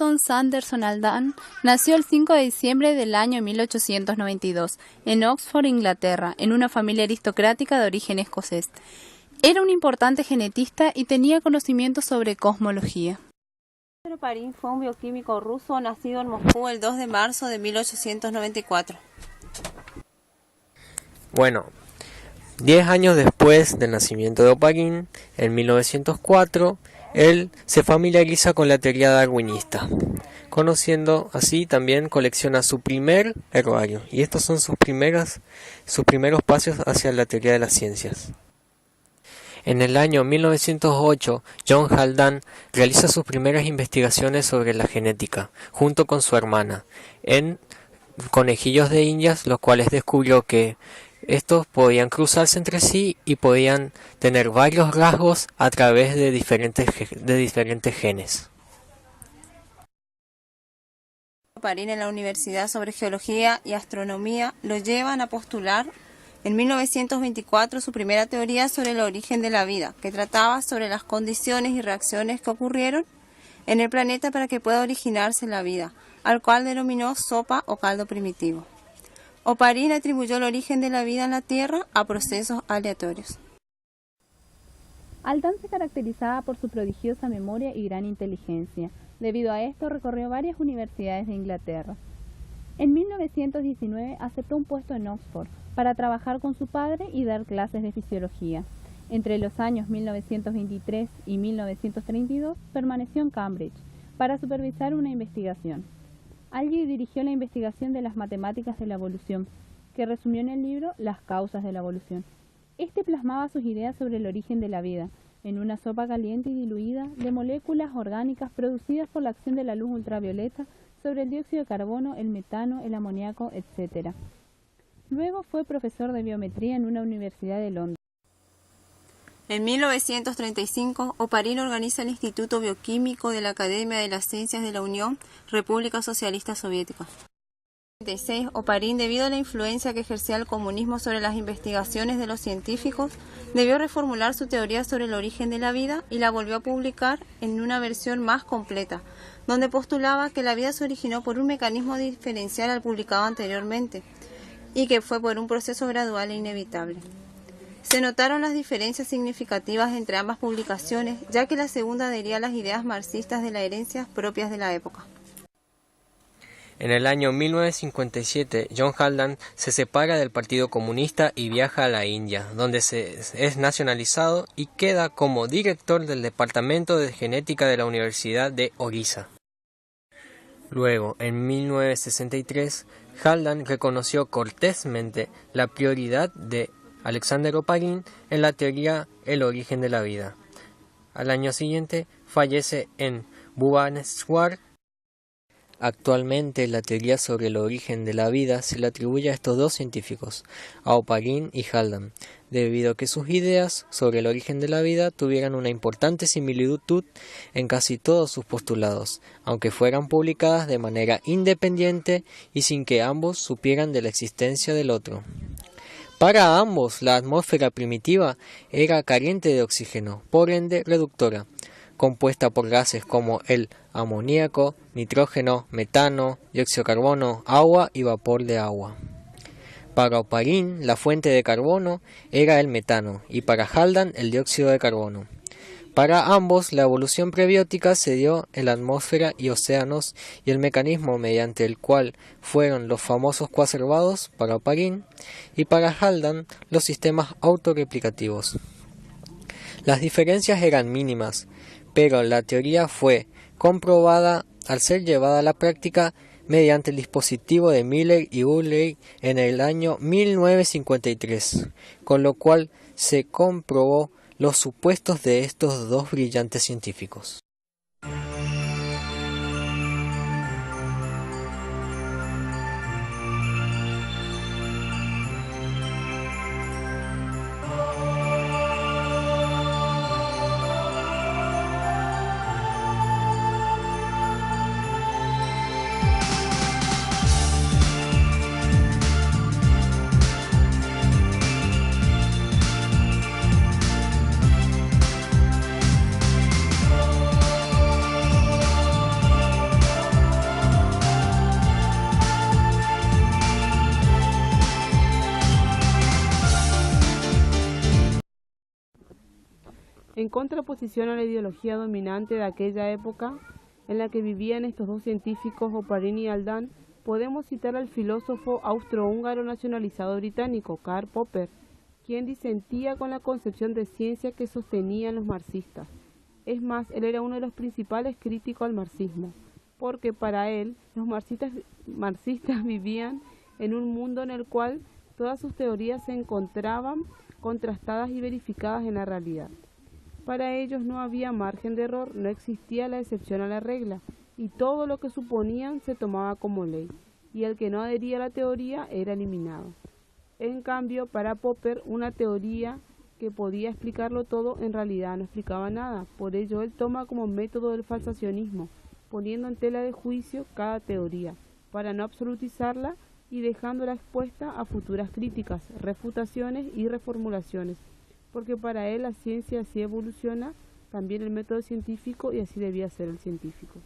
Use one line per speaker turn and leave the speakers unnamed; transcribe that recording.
Gordon Sanderson Haldane nació el 5 de diciembre del año 1892 en Oxford, Inglaterra, en una familia aristocrática de origen escocés. Era un importante genetista y tenía conocimientos sobre cosmología.
Oparin fue un bioquímico ruso nacido en Moscú el 2 de marzo de 1894.
Bueno, 10 años después del nacimiento de Oparin, en 1904, él se familiariza con la teoría darwinista. Conociendo así también colecciona su primer herbario, y estos son sus primeros pasos hacia la teoría de las ciencias. En el año 1908, John Haldane realiza sus primeras investigaciones sobre la genética, junto con su hermana, en conejillos de Indias, los cuales descubrió que estos podían cruzarse entre sí y podían tener varios rasgos a través de diferentes genes.
Oparin en la universidad sobre geología y astronomía lo llevan a postular en 1924 su primera teoría sobre el origen de la vida, que trataba sobre las condiciones y reacciones que ocurrieron en el planeta para que pueda originarse la vida, al cual denominó sopa o caldo primitivo. Oparin atribuyó el origen de la vida en la Tierra a procesos aleatorios.
Haldane se caracterizaba por su prodigiosa memoria y gran inteligencia. Debido a esto, recorrió varias universidades de Inglaterra. En 1919 aceptó un puesto en Oxford para trabajar con su padre y dar clases de fisiología. Entre los años 1923 y 1932 permaneció en Cambridge para supervisar una investigación. Allí dirigió la investigación de las matemáticas de la evolución, que resumió en el libro Las causas de la evolución. Este plasmaba sus ideas sobre el origen de la vida, en una sopa caliente y diluida de moléculas orgánicas producidas por la acción de la luz ultravioleta sobre el dióxido de carbono, el metano, el amoníaco, etc. Luego fue profesor de biometría en una universidad de Londres.
En 1935, Oparin organiza el Instituto Bioquímico de la Academia de las Ciencias de la Unión República Socialista Soviética. En 1936, Oparin, debido a la influencia que ejercía el comunismo sobre las investigaciones de los científicos, debió reformular su teoría sobre el origen de la vida y la volvió a publicar en una versión más completa, donde postulaba que la vida se originó por un mecanismo diferencial al publicado anteriormente y que fue por un proceso gradual e inevitable. Se notaron las diferencias significativas entre ambas publicaciones, ya que la segunda adhería a las ideas marxistas de la herencia propias de la época.
En el año 1957, John Haldane se separa del Partido Comunista y viaja a la India, donde es nacionalizado y queda como director del Departamento de Genética de la Universidad de Orissa. Luego, en 1963, Haldane reconoció cortésmente la prioridad de Alexander Oparin en la teoría El origen de la vida. Al año siguiente fallece en Bhubaneswar. Actualmente la teoría sobre el origen de la vida se le atribuye a estos dos científicos, a Oparin y Haldane, debido a que sus ideas sobre el origen de la vida tuvieran una importante similitud en casi todos sus postulados, aunque fueran publicadas de manera independiente y sin que ambos supieran de la existencia del otro. Para ambos, la atmósfera primitiva era carente de oxígeno, por ende reductora, compuesta por gases como el amoníaco, nitrógeno, metano, dióxido de carbono, agua y vapor de agua. Para Oparin, la fuente de carbono era el metano y para Haldane el dióxido de carbono. Para ambos, la evolución prebiótica se dio en la atmósfera y océanos y el mecanismo mediante el cual fueron los famosos coacervados para Oparin y para Haldane los sistemas autorreplicativos. Las diferencias eran mínimas, pero la teoría fue comprobada al ser llevada a la práctica mediante el dispositivo de Miller y Urey en el año 1953, con lo cual se comprobó los supuestos de estos dos brillantes científicos.
En contraposición a la ideología dominante de aquella época, en la que vivían estos dos científicos, Oparin y Haldane, podemos citar al filósofo austrohúngaro nacionalizado británico, Karl Popper, quien disentía con la concepción de ciencia que sostenían los marxistas. Es más, él era uno de los principales críticos al marxismo, porque para él los marxistas vivían en un mundo en el cual todas sus teorías se encontraban contrastadas y verificadas en la realidad. Para ellos no había margen de error, no existía la excepción a la regla, y todo lo que suponían se tomaba como ley, y el que no adhería a la teoría era eliminado. En cambio, para Popper, una teoría que podía explicarlo todo en realidad no explicaba nada, por ello él toma como método el falsacionismo, poniendo en tela de juicio cada teoría, para no absolutizarla y dejándola expuesta a futuras críticas, refutaciones y reformulaciones, porque para él la ciencia así evoluciona, también el método científico, y así debía ser el científico.